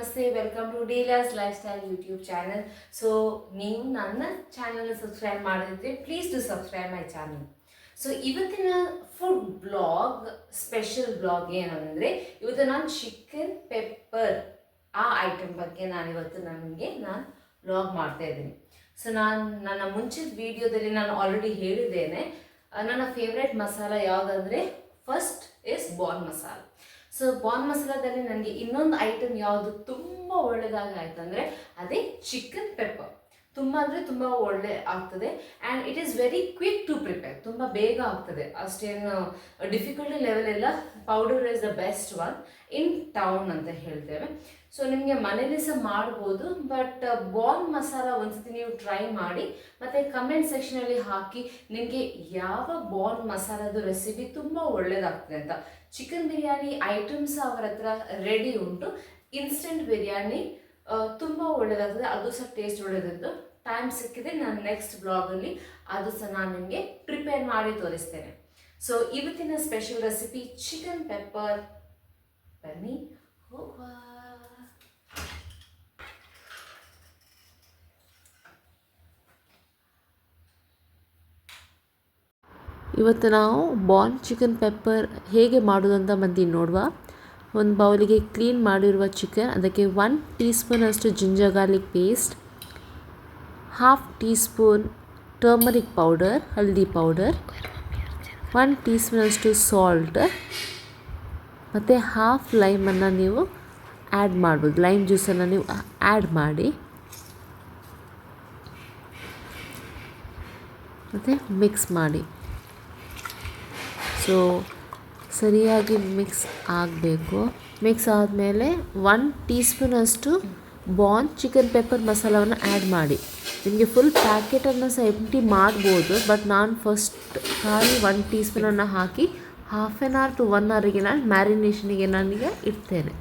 ನಮಸ್ತೆ, welcome to Dahlia's lifestyle YouTube channel. So ನೀವು ನನ್ನ ಚಾನಲ್ ಸಬ್ಸ್ಕ್ರೈಬ್ ಮಾಡಿದ್ರೆ please to subscribe my channel. So ಇವತ್ತಿನ food blog, special blog ಏನಂದರೆ, ಇವತ್ತು ನಾನು ಚಿಕನ್ ಪೆಪ್ಪರ್ ಆ ಐಟಮ್ ಬಗ್ಗೆ ನಾನು ಬ್ಲಾಗ್ ಮಾಡ್ತಾ ಇದ್ದೀನಿ. ಸೊ ನನ್ನ ಮುಂಚಿನ ವಿಡಿಯೋದಲ್ಲಿ ನಾನು ಆಲ್ರೆಡಿ ಹೇಳಿದ್ದೇನೆ, ನನ್ನ ಫೇವ್ರೆಟ್ ಮಸಾಲ ಯಾವುದಂದರೆ ಫಸ್ಟ್ ಇಸ್ ಬಾನ್ ಮಸಾಲ. ಸೊ ಬಾನ್ ಮಸಾಲದಲ್ಲಿ ನನಗೆ ಇನ್ನೊಂದು ಐಟಮ್ ಯಾವುದು ತುಂಬ ಒಳ್ಳೆಯದಾಗಿ ಆಯ್ತು ಅಂದರೆ ಅದೇ ಚಿಕನ್ ಪೆಪ್ಪರ್. ತುಂಬ ಅಂದರೆ ತುಂಬ ಒಳ್ಳೆ ಆಗ್ತದೆ and it is very quick to prepare. ತುಂಬ ಬೇಗ ಆಗ್ತದೆ, ಅಷ್ಟೇನು ಡಿಫಿಕಲ್ಟಿ ಲೆವೆಲ್ ಎಲ್ಲ. Powder is the best one in town ಅಂತ ಹೇಳ್ತೇವೆ. ಸೊ ನಿಮಗೆ ಮನೇಲಿ ಸಹ ಮಾಡ್ಬೋದು, ಬಟ್ ಬಾನ್ ಮಸಾಲ ಒಂದ್ಸತಿ ನೀವು ಟ್ರೈ ಮಾಡಿ ಮತ್ತು ಕಮೆಂಟ್ ಸೆಕ್ಷನಲ್ಲಿ ಹಾಕಿ ನಿಮಗೆ ಯಾವ ಬಾನ್ ಮಸಾಲದ ರೆಸಿಪಿ ತುಂಬ ಒಳ್ಳೆಯದಾಗ್ತದೆ ಅಂತ. ಚಿಕನ್ ಬಿರಿಯಾನಿ ಐಟಮ್ಸ್ ಅವರ ಹತ್ರ ರೆಡಿ ಉಂಟು. ಇನ್ಸ್ಟೆಂಟ್ ಬಿರಿಯಾನಿ ತುಂಬ ಒಳ್ಳೆಯದಾಗ್ತದೆ, ಅದು ಸಹ ಟೇಸ್ಟ್ ಒಳ್ಳೆಯದಿದ್ದು. ಟೈಮ್ ಸಿಕ್ಕಿದೆ ನಾನು ನೆಕ್ಸ್ಟ್ ಬ್ಲಾಗಲ್ಲಿ ಅದು ಸಹ ನಾನು ನಿಮಗೆ ಪ್ರಿಪೇರ್ ಮಾಡಿ ತೋರಿಸ್ತೇನೆ. ಸೊ ಇವತ್ತಿನ ಸ್ಪೆಷಲ್ ರೆಸಿಪಿ ಚಿಕನ್ ಪೆಪ್ಪರ್. ಬನ್ನಿ ಹೋಗುವ. ಇವತ್ತು ನಾವು ಬಾನ್ ಚಿಕನ್ ಪೆಪ್ಪರ್ ಹೇಗೆ ಮಾಡೋದಂತ ಬಂದು ನೋಡುವ. ಒಂದು ಬೌಲಿಗೆ ಕ್ಲೀನ್ ಮಾಡಿರುವ ಚಿಕನ್, ಅದಕ್ಕೆ 1 ಟೀ ಸ್ಪೂನಷ್ಟು ginger garlic paste, 1/2 teaspoon turmeric powder, ಹಲ್ದಿ ಪೌಡರ್, 1 ಟೀ ಸ್ಪೂನಷ್ಟು ಸಾಲ್ಟ್ ಮತ್ತು 1/2 ಲೈಮನ್ನು ನೀವು ಆ್ಯಡ್ ಮಾಡ್ಬೋದು. ಲೈಮ್ ಜ್ಯೂಸನ್ನು ನೀವು ಆ್ಯಡ್ ಮಾಡಿ ಮತ್ತು ಮಿಕ್ಸ್ ಮಾಡಿ. ಸೊ ಸರಿಯಾಗಿ ಮಿಕ್ಸ್ ಆಗಬೇಕು. ಮಿಕ್ಸ್ ಆದಮೇಲೆ 1 ಟೀ ಸ್ಪೂನಷ್ಟು ಬಾನ್ ಚಿಕನ್ ಪೆಪ್ಪರ್ ಮಸಾಲವನ್ನು ಆ್ಯಡ್ ಮಾಡಿ. ನಿಮಗೆ ಫುಲ್ ಪ್ಯಾಕೆಟನ್ನು ಸಹ ಎಂಟಿ ಮಾಡ್ಬೋದು, ಬಟ್ ನಾನು ಫಸ್ಟ್ ಖಾಲಿ 1 ಟೀ ಸ್ಪೂನನ್ನು ಹಾಕಿ 1/2 an hour to 1 hourಗೆ ನಾನು ಮ್ಯಾರಿನೇಷನಿಗೆ ನನಗೆ ಇಡ್ತೇನೆ.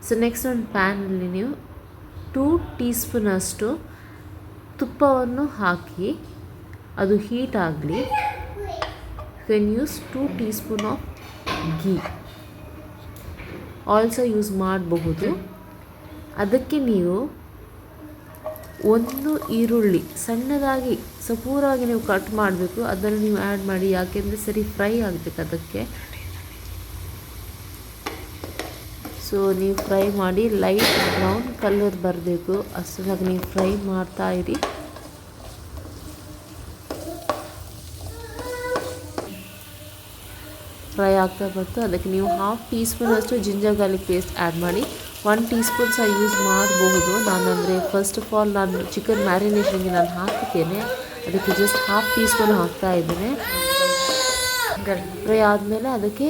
ಸೊ ನೆಕ್ಸ್ಟ್ ಒಂದು ಪ್ಯಾನಲ್ಲಿ ನೀವು 2 ಟೀ ಸ್ಪೂನಷ್ಟು ತುಪ್ಪವನ್ನು ಹಾಕಿ ಅದು ಹೀಟ್ ಆಗಲಿ. Can use 2 tea spoon of ghee also use ಮಾಡಬಹುದು. ಅದಕ್ಕೆ ನೀವು 1 ಈರುಳ್ಳಿ ಸಣ್ಣದಾಗಿ ಸಪೂರಾಗಿ ನೀವು ಕಟ್ ಮಾಡಬೇಕು, ಅದನ್ನು ನೀವು ಆ್ಯಡ್ ಮಾಡಿ. ಯಾಕೆಂದರೆ ಸರಿ ಫ್ರೈ ಆಗಬೇಕು ಅದಕ್ಕೆ. ಸೊ ನೀವು ಫ್ರೈ ಮಾಡಿ ಲೈಟ್ ಬ್ರೌನ್ ಕಲರ್ ಬರಬೇಕು, ಅಷ್ಟೊಂದಾಗಿ ನೀವು ಫ್ರೈ ಮಾಡ್ತಾ ಇರಿ. ಫ್ರೈ ಆಗ್ತಾ ಬಂತು, ಅದಕ್ಕೆ ನೀವು 1/2 ಟೀ ಸ್ಪೂನಷ್ಟು ಜಿಂಜರ್ ಗಾರ್ಲಿಕ್ ಪೇಸ್ಟ್ ಆ್ಯಡ್ ಮಾಡಿ. 1 ಟೀ ಸ್ಪೂನ್ ಸಹ ಯೂಸ್ ಮಾಡಬಹುದು. ನಾನಂದರೆ ಫಸ್ಟ್ ಆಫ್ ಆಲ್ ನಾನು ಚಿಕನ್ ಮ್ಯಾರಿನೇಷನ್ಗೆ ನಾನು ಹಾಕ್ತೇನೆ, ಅದಕ್ಕೆ ಜಸ್ಟ್ 1/2 ಟೀ ಸ್ಪೂನ್ ಹಾಕ್ತಾ ಇದ್ದೇನೆ. ಫ್ರೈ ಆದಮೇಲೆ ಅದಕ್ಕೆ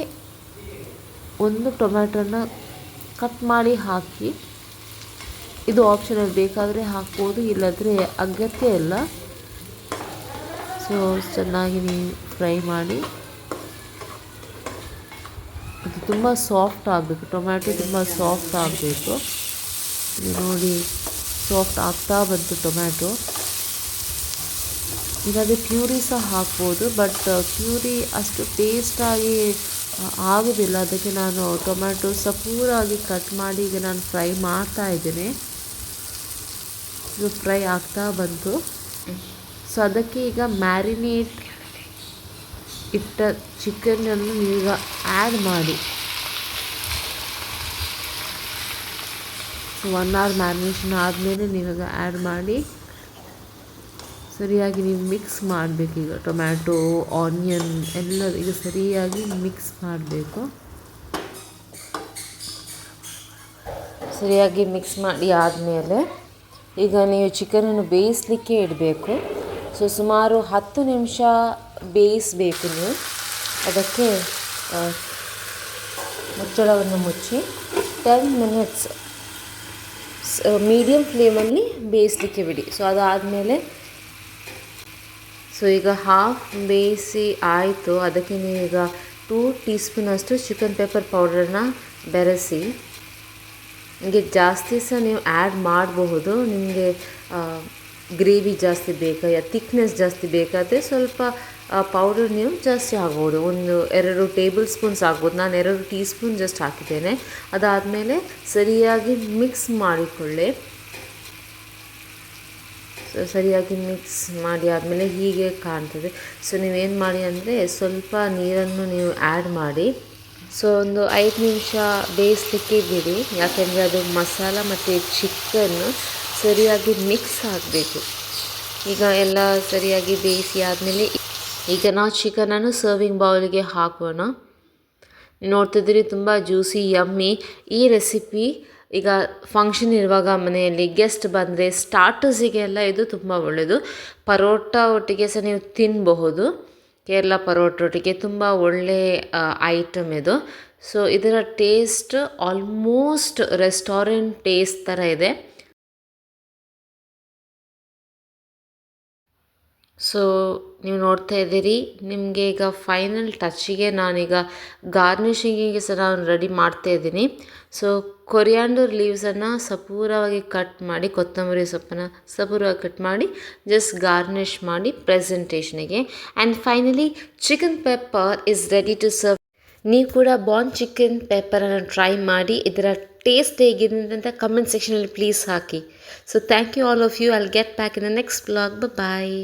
1 ಟೊಮ್ಯಾಟೊನ ಕಟ್ ಮಾಡಿ ಹಾಕಿ. ಇದು ಆಪ್ಷನಲ್, ಬೇಕಾದರೆ ಹಾಕ್ಬೋದು, ಇಲ್ಲದ್ರೆ ಅಗತ್ಯ ಇಲ್ಲ. ಸೊ ಚೆನ್ನಾಗಿ ನೀವು ಫ್ರೈ ಮಾಡಿ. ಅದು ತುಂಬ ಸಾಫ್ಟ್ ಆಗಬೇಕು, ಟೊಮ್ಯಾಟೊ ತುಂಬ ಸಾಫ್ಟ್ ಆಗಬೇಕು. ನೋಡಿ ಸಾಫ್ಟ್ ಆಗ್ತಾ ಬಂತು ಟೊಮ್ಯಾಟೊ. ಇದಾದರೆ ಪ್ಯೂರಿ ಸಹ ಹಾಕ್ಬೋದು, ಬಟ್ ಪ್ಯೂರಿ ಅಷ್ಟು ಟೇಸ್ಟಾಗಿ ಆಗೋದಿಲ್ಲ. ಅದಕ್ಕೆ ನಾನು ಟೊಮ್ಯಾಟೊ ಸಪೂರಾಗಿ ಕಟ್ ಮಾಡಿ ಈಗ ನಾನು ಫ್ರೈ ಮಾಡ್ತಾ ಇದ್ದೇನೆ. ಇದು ಫ್ರೈ ಆಗ್ತಾ ಬಂತು. ಸೊ ಅದಕ್ಕೆ ಈಗ ಮ್ಯಾರಿನೇಟ್ ಇಟ್ಟ ಚಿಕನನ್ನು ನೀವೀಗ ಆ್ಯಡ್ ಮಾಡಿ. ಸೊ 1 hour ಮ್ಯಾರಿನೇಷನ್ ಆದಮೇಲೆ ನೀವಾಗ ಆ್ಯಡ್ ಮಾಡಿ ಸರಿಯಾಗಿ ನೀವು ಮಿಕ್ಸ್ ಮಾಡಬೇಕು. ಈಗ ಟೊಮ್ಯಾಟೊ, ಆನಿಯನ್ ಎಲ್ಲ ಈಗ ಸರಿಯಾಗಿ ಮಿಕ್ಸ್ ಮಾಡಬೇಕು. ಸರಿಯಾಗಿ ಮಿಕ್ಸ್ ಮಾಡಿ ಆದಮೇಲೆ ಈಗ ನೀವು ಚಿಕನನ್ನು ಬೇಯಿಸಲಿಕ್ಕೆ ಇಡಬೇಕು. ಸೊ ಸುಮಾರು 10 ನಿಮಿಷ ಬೇಯಿಸಬೇಕು ನೀವು. ಅದಕ್ಕೆ ಮುಚ್ಚಳವನ್ನು ಮುಚ್ಚಿ 10 ಮಿನಿಟ್ಸ್ ಮೀಡಿಯಮ್ ಫ್ಲೇಮಲ್ಲಿ ಬೇಯಿಸಲಿಕ್ಕೆ ಬಿಡಿ. ಸೊ ಅದಾದಮೇಲೆ ಸೊ ಈಗ 1/2 ಬೇಯಿಸಿ ಆಯಿತು. ಅದಕ್ಕೆ ನೀವೀಗ 2 ಟೀ ಸ್ಪೂನಷ್ಟು ಚಿಕನ್ ಪೆಪ್ಪರ್ ಪೌಡರನ್ನ ಬೆರೆಸಿ. ನಿಮಗೆ ಜಾಸ್ತಿ ಸಹ ನೀವು ಆ್ಯಡ್ ಮಾಡಬಹುದು. ನಿಮಗೆ ಗ್ರೇವಿ ಜಾಸ್ತಿ ಬೇಕಾ ಯಾ ಥಿಕ್ನೆಸ್ ಜಾಸ್ತಿ ಬೇಕಾದರೆ ಸ್ವಲ್ಪ ಪೌಡರ್ ನೀವು ಜಾಸ್ತಿ ಆಗ್ಬೋದು, ಒಂದು 2 ಟೇಬಲ್ ಸ್ಪೂನ್ಸ್ ಆಗ್ಬೋದು. ನಾನು 2 ಟೀ ಸ್ಪೂನ್ ಜಸ್ಟ್ ಹಾಕಿದ್ದೇನೆ. ಅದಾದಮೇಲೆ ಸರಿಯಾಗಿ ಮಿಕ್ಸ್ ಮಾಡಿಕೊಳ್ಳಿ. ಸರಿಯಾಗಿ ಮಿಕ್ಸ್ ಮಾಡಿ ಆದಮೇಲೆ ಹೀಗೆ ಕಾಣ್ತದೆ. ಸೊ ನೀವೇನು ಮಾಡಿ ಅಂದರೆ ಸ್ವಲ್ಪ ನೀರನ್ನು ನೀವು ಆ್ಯಡ್ ಮಾಡಿ, ಸೊ ಒಂದು 5 ನಿಮಿಷ ಬೇಯಿಸಲಿಕ್ಕೆ ಬಿಡಿ. ಯಾಕೆಂದರೆ ಅದು ಮಸಾಲ ಮತ್ತು ಚಿಕನ್ನು ಸರಿಯಾಗಿ ಮಿಕ್ಸ್ ಆಗಬೇಕು. ಈಗ ಎಲ್ಲ ಸರಿಯಾಗಿ ಬೇಯಿಸಿ ಆದಮೇಲೆ ಈಗ ನಾವು ಚಿಕನನ್ನು ಸರ್ವಿಂಗ್ ಬೌಲಿಗೆ ಹಾಕೋಣ. ನೋಡ್ತಿದ್ದೀರಿ, ತುಂಬ ಜ್ಯೂಸಿ ಯಮ್ಮಿ. ಈ ರೆಸಿಪಿ ಈಗ ಫಂಕ್ಷನ್ ಇರುವಾಗ ಮನೆಯಲ್ಲಿ ಗೆಸ್ಟ್ ಬಂದರೆ ಸ್ಟಾರ್ಟರ್ಸಿಗೆಲ್ಲ ಇದು ತುಂಬ ಒಳ್ಳೆಯದು. ಪರೋಟ ಒಟ್ಟಿಗೆ ಸಹ ನೀವು ತಿನ್ನಬಹುದು. ಕೇರಳ ಪರೋಟ ಒಟ್ಟಿಗೆ ತುಂಬ ಒಳ್ಳೆಯ ಐಟಮ್ ಇದು. ಸೊ ಇದರ ಟೇಸ್ಟ್ ಆಲ್ಮೋಸ್ಟ್ ರೆಸ್ಟೋರೆಂಟ್ ಟೇಸ್ಟ್ ಥರ ಇದೆ. ಸೊ ನೀವು ನೋಡ್ತಾ ಇದ್ದೀರಿ, ನಿಮಗೆ ಈಗ ಫೈನಲ್ ಟಚ್ಚಿಗೆ ನಾನೀಗ ಗಾರ್ನಿಷಿಂಗಿಗೆ ಸಹ ನಾನು ರೆಡಿ ಮಾಡ್ತಾ ಇದ್ದೀನಿ. ಸೊ ಕೊರಿಯಾಂಡರ್ ಲೀವ್ಸನ್ನು ಸಪೂರವಾಗಿ ಕಟ್ ಮಾಡಿ, ಕೊತ್ತಂಬರಿ ಸೊಪ್ಪನ್ನು ಸಪೂರವಾಗಿ ಕಟ್ ಮಾಡಿ ಜಸ್ಟ್ ಗಾರ್ನಿಷ್ ಮಾಡಿ ಪ್ರೆಸೆಂಟೇಷನಿಗೆ. And finally chicken pepper is ready to serve. ನೀವು ಕೂಡ ಬಾನ್ ಚಿಕನ್ ಪೆಪ್ಪರನ್ನು ಟ್ರೈ ಮಾಡಿ, ಇದರ ಟೇಸ್ಟ್ ಹೇಗಿದೆ ಅಂತ ಕಮೆಂಟ್ ಸೆಕ್ಷನಲ್ಲಿ ಪ್ಲೀಸ್ ಹಾಕಿ. So thank you all of you. I'll get back in the next blog. Bye.